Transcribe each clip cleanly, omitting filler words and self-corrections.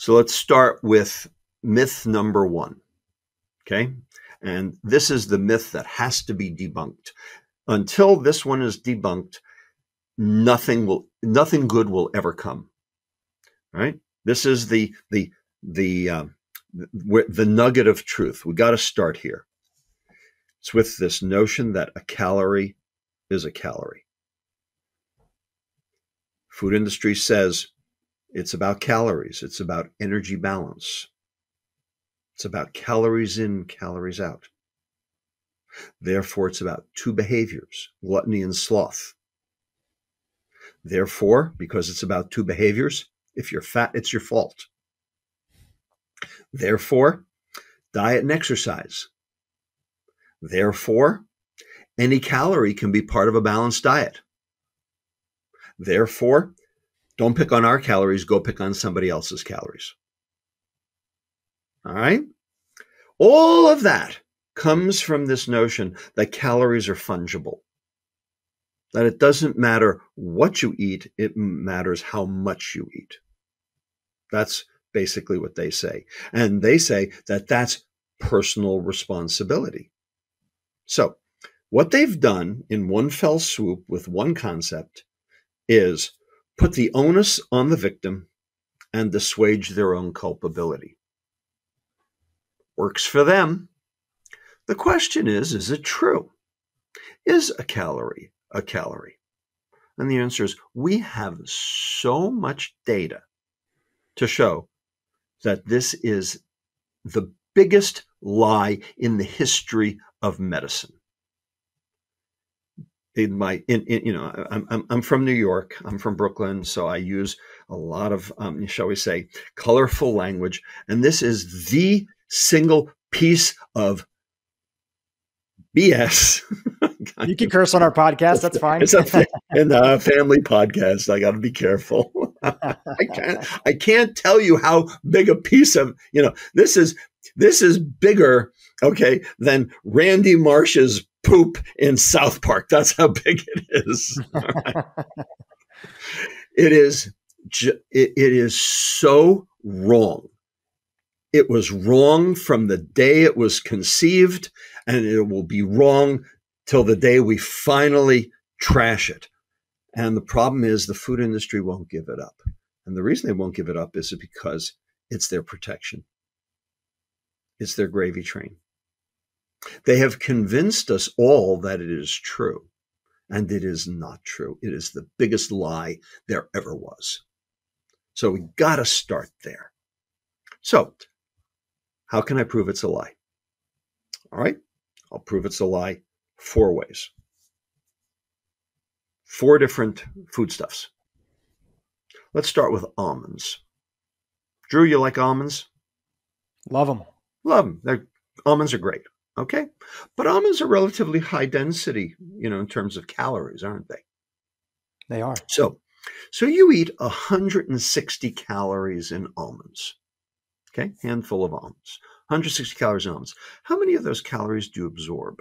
So let's start with myth number one. Okay. And this is the myth that has to be debunked. Until this one is debunked, nothing good will ever come. Right? This is the nugget of truth. We got to start here. It's with this notion that a calorie is a calorie. Food industry says it's about calories. It's about energy balance. It's about calories in, calories out. Therefore, it's about two behaviors, gluttony and sloth. Therefore, because it's about two behaviors, if you're fat, it's your fault. Therefore, diet and exercise. Therefore, any calorie can be part of a balanced diet. Therefore, don't pick on our calories, go pick on somebody else's calories. All right? All of that comes from this notion that calories are fungible. That it doesn't matter what you eat, it matters how much you eat. That's basically what they say. And they say that that's personal responsibility. So what they've done in one fell swoop with one concept is put the onus on the victim and assuage their own culpability. Works for them. The question is it true? Is a calorie a calorie? And the answer is we have so much data to show that this is the biggest lie in the history of medicine. I'm from New York. I'm from Brooklyn, so I use a lot of, shall we say, colorful language. And this is the single piece of BS. You can curse on our podcast. That's fine. It's a family podcast. I got to be careful. I can't tell you how big a piece of, this is bigger, okay, than Randy Marsh's poop in South Park. That's how big it is. Right. It is so wrong. It was wrong from the day it was conceived, and it will be wrong till the day we finally trash it. And the problem is the food industry won't give it up. And the reason they won't give it up is because it's their protection. It's their gravy train. They have convinced us all that it is true, and it is not true. It is the biggest lie there ever was. So we got to start there. So how can I prove it's a lie? All right, I'll prove it's a lie 4 ways. 4 different foodstuffs. Let's start with almonds. Drew, you like almonds? Love them. Love them. Almonds are great. Okay. But almonds are relatively high density, in terms of calories, aren't they? They are. So you eat 160 calories in almonds. Okay. Handful of almonds. 160 calories in almonds. How many of those calories do you absorb?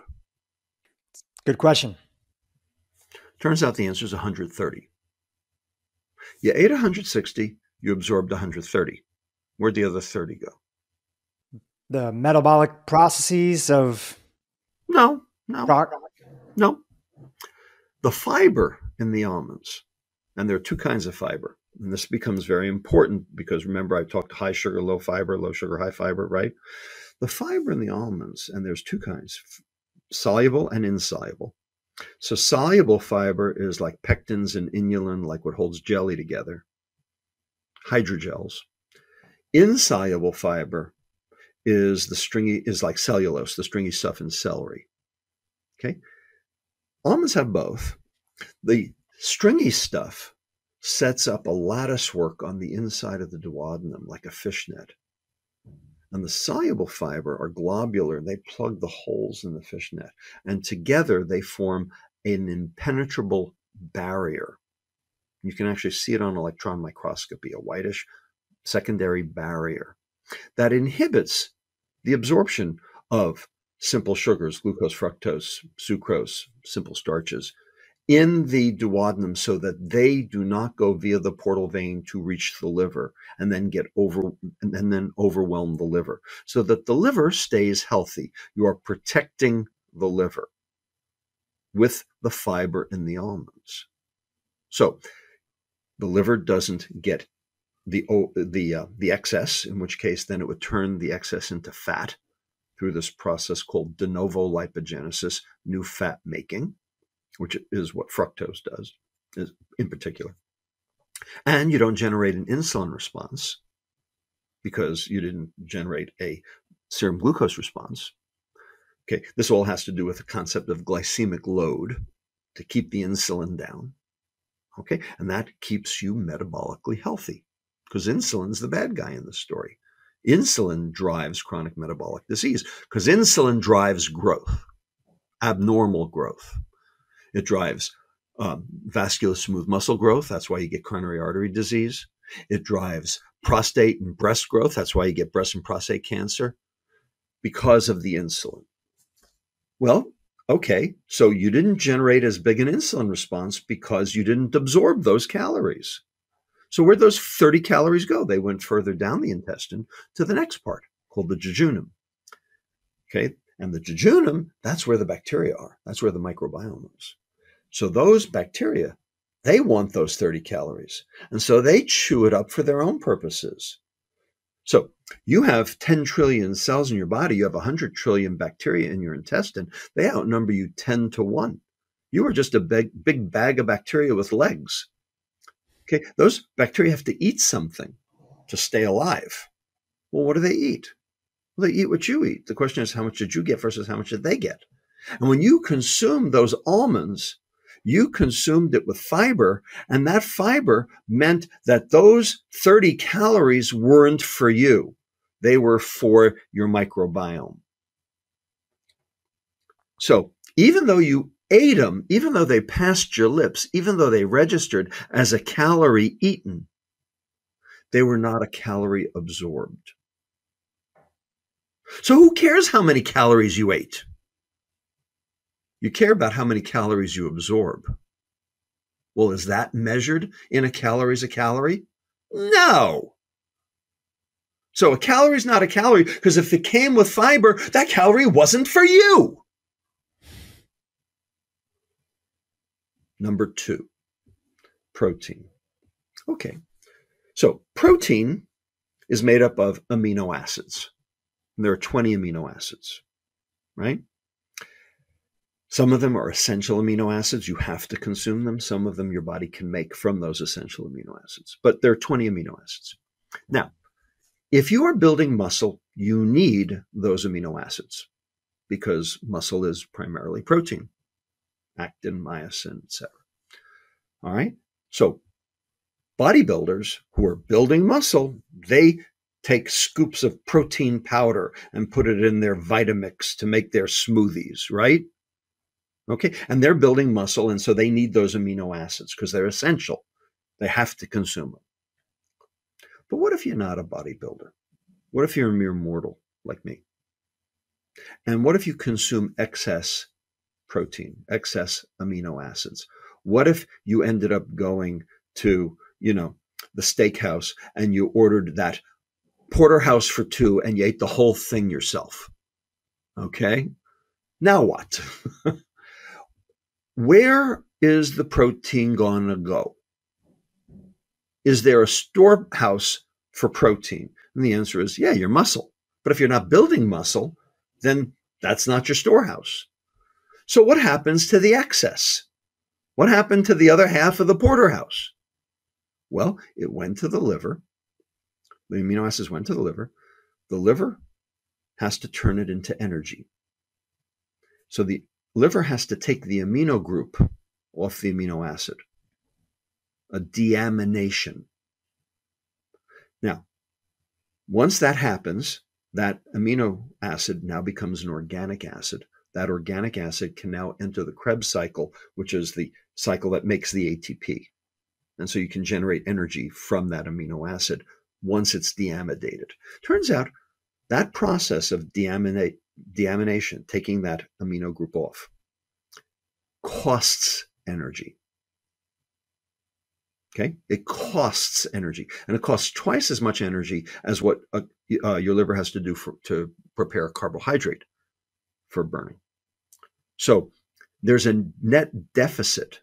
Good question. Turns out the answer is 130. You ate 160, you absorbed 130. Where'd the other 30 go? The metabolic processes of... No. The fiber in the almonds, and there are 2 kinds of fiber, and this becomes very important because remember I talked high sugar, low sugar, high fiber, right? The fiber in the almonds, and there's 2 kinds, soluble and insoluble. So soluble fiber is like pectins and inulin, like what holds jelly together, hydrogels. Insoluble fiber is like cellulose, the stringy stuff in celery. Okay. Almonds have both. The stringy stuff sets up a lattice work on the inside of the duodenum, like a fishnet. And the soluble fiber are globular. They plug the holes in the fishnet. And together they form an impenetrable barrier. You can actually see it on electron microscopy, a whitish secondary barrier that inhibits the absorption of simple sugars, glucose, fructose, sucrose, simple starches, in the duodenum so that they do not go via the portal vein to reach the liver and then overwhelm the liver, so that the liver stays healthy. You are protecting the liver with the fiber in the almonds. So the liver doesn't get the excess, in which case then it would turn the excess into fat through this process called de novo lipogenesis, new fat making, which is what fructose does in particular. And you don't generate an insulin response because you didn't generate a serum glucose response. Okay, this all has to do with the concept of glycemic load to keep the insulin down. Okay, and that keeps you metabolically healthy because insulin's the bad guy in this story. Insulin drives chronic metabolic disease because insulin drives growth, abnormal growth. It drives vascular smooth muscle growth. That's why you get coronary artery disease. It drives prostate and breast growth. That's why you get breast and prostate cancer because of the insulin. Well, okay, so you didn't generate as big an insulin response because you didn't absorb those calories. So where'd those 30 calories go? They went further down the intestine to the next part called the jejunum. Okay, and the jejunum, that's where the bacteria are. That's where the microbiome is. So those bacteria, they want those 30 calories. And so they chew it up for their own purposes. So you have 10 trillion cells in your body. You have 100 trillion bacteria in your intestine. They outnumber you 10 to 1. You are just a big bag of bacteria with legs. Okay, those bacteria have to eat something to stay alive. Well, what do they eat? Well, they eat what you eat. The question is, how much did you get versus how much did they get? And when you consume those almonds, you consumed it with fiber, and that fiber meant that those 30 calories weren't for you. They were for your microbiome. So even though you ate them, even though they passed your lips, even though they registered as a calorie eaten, they were not a calorie absorbed. So who cares how many calories you ate? You care about how many calories you absorb. Well, is that measured in a calorie? No. So a calorie is not a calorie because if it came with fiber, that calorie wasn't for you. Number 2, protein. Okay. So protein is made up of amino acids. And there are 20 amino acids, right? Some of them are essential amino acids. You have to consume them. Some of them your body can make from those essential amino acids. But there are 20 amino acids. Now, if you are building muscle, you need those amino acids because muscle is primarily protein, actin, myosin, etc. All right? So bodybuilders who are building muscle, they take scoops of protein powder and put it in their Vitamix to make their smoothies, right? Okay, and they're building muscle, and so they need those amino acids because they're essential. They have to consume them. But what if you're not a bodybuilder? What if you're a mere mortal like me? And what if you consume excess protein, excess amino acids? What if you ended up going to, the steakhouse and you ordered that porterhouse for 2 and you ate the whole thing yourself? Okay, now what? Where is the protein going to go? Is there a storehouse for protein? And the answer is, yeah, your muscle. But if you're not building muscle, then that's not your storehouse. So what happens to the excess? What happened to the other half of the porterhouse? Well, it went to the liver. The amino acids went to the liver. The liver has to turn it into energy. So the liver has to take the amino group off the amino acid, a deamination. Now, once that happens, that amino acid now becomes an organic acid. That organic acid can now enter the Krebs cycle, which is the cycle that makes the ATP. And so you can generate energy from that amino acid once it's deamidated. Turns out that process of deamination, taking that amino group off, costs energy. Okay, it costs energy, and it costs twice as much energy as what your liver has to do to prepare a carbohydrate for burning. So there's a net deficit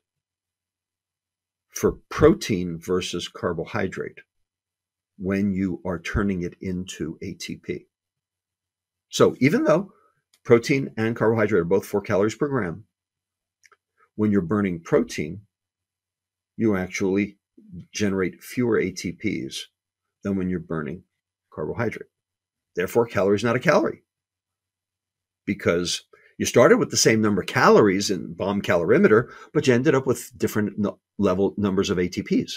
for protein versus carbohydrate when you are turning it into ATP. So even though protein and carbohydrate are both 4 calories per gram, when you're burning protein, you actually generate fewer ATPs than when you're burning carbohydrate. Therefore, calorie is not a calorie, because you started with the same number of calories in bomb calorimeter, but you ended up with different level numbers of ATPs.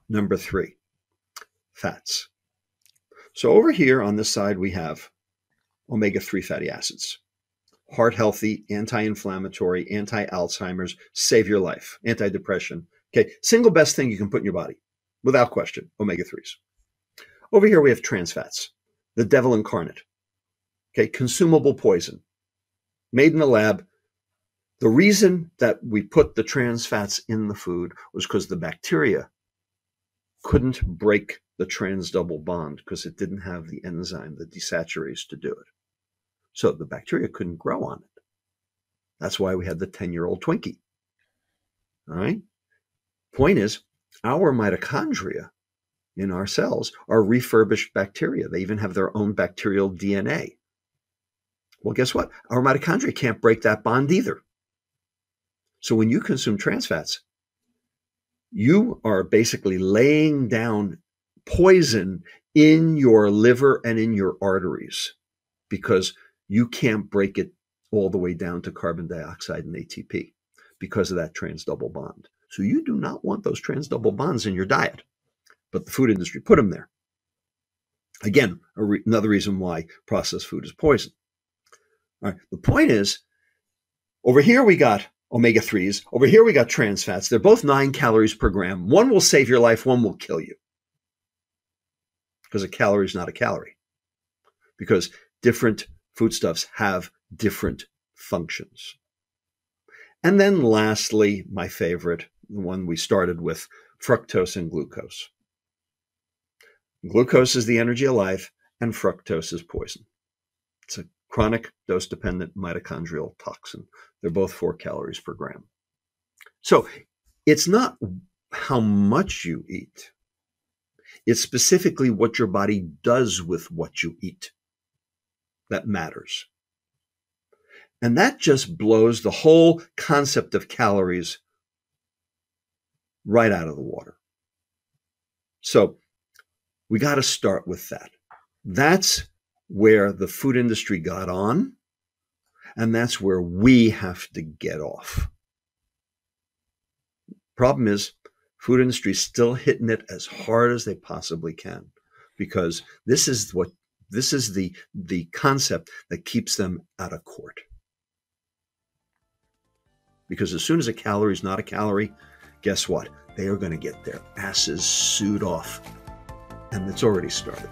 Number 3, fats. So over here on this side, we have omega-3 fatty acids. Heart healthy, anti-inflammatory, anti-Alzheimer's, save your life, anti-depression. Okay, single best thing you can put in your body, without question, omega-3s. Over here we have trans fats, the devil incarnate. Okay, consumable poison, made in the lab. The reason that we put the trans fats in the food was because the bacteria couldn't break the trans double bond because it didn't have the enzyme, the desaturase, to do it. So the bacteria couldn't grow on it. That's why we had the 10-year-old Twinkie. All right? Point is, our mitochondria in our cells are refurbished bacteria. They even have their own bacterial DNA. Well, guess what? Our mitochondria can't break that bond either. So when you consume trans fats, you are basically laying down poison in your liver and in your arteries, because you can't break it all the way down to carbon dioxide and ATP because of that trans double bond. So you do not want those trans double bonds in your diet, but the food industry put them there. Again, another reason why processed food is poison. All right, the point is, over here we got omega-3s, over here we got trans fats. They're both 9 calories per gram. One will save your life, one will kill you, because a calorie is not a calorie, because different foodstuffs have different functions. And then lastly, my favorite, the one we started with, fructose and glucose. Glucose is the energy of life, and fructose is poison. It's a chronic dose-dependent mitochondrial toxin. They're both 4 calories per gram. So it's not how much you eat. It's specifically what your body does with what you eat that matters. And that just blows the whole concept of calories right out of the water. So we got to start with that. That's where the food industry got on, and that's where we have to get off. Problem is, food industry is still hitting it as hard as they possibly can, because this is the concept that keeps them out of court. Because as soon as a calorie is not a calorie, guess what? They are going to get their asses sued off. And it's already started.